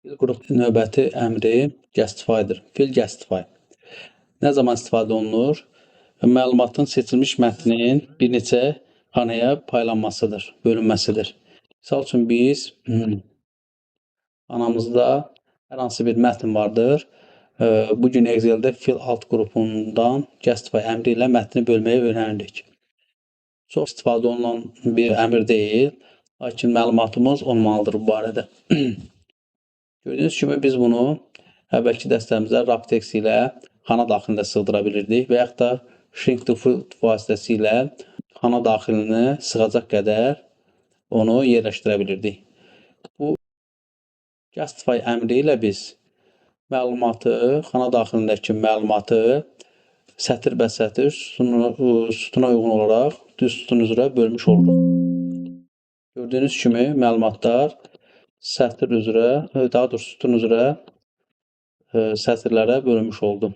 Fil qrup növbəti əmri justify-dır. Fil justify. Nə zaman istifadə olunur? Məlumatın seçilmiş mətnin bir neçə xanaya paylanmasıdır, bölünməsidir. Misal üçün biz anamızda hər hansı bir mətn vardır. Bu gün Excel-də fil alt qrupundan justify əmri ilə mətni bölməyi öyrəndik. Çox istifadə olunan bir əmr deyil, lakin məlumatımız olmalıdır bu barədə. Gördüyünüz kimi biz bunu əvvəlki dərslərimizdə Raptex ilə xana daxilində sığdıra bilirdik və yaxud da shrink to fit vasitəsilə xana daxilinə sığacaq qədər onu yerləşdirə bilirdik. Bu justify əmri ilə biz məlumatı, xana daxilindəki məlumatı sətir-bə-sətir sütuna uyğun olaraq düz sütun üzrə bölmüş olduq. Gördüyünüz kimi məlumatlar sətir üzrə, daha doğrusu sütun üzrə sətirlərə bölünmüş oldu.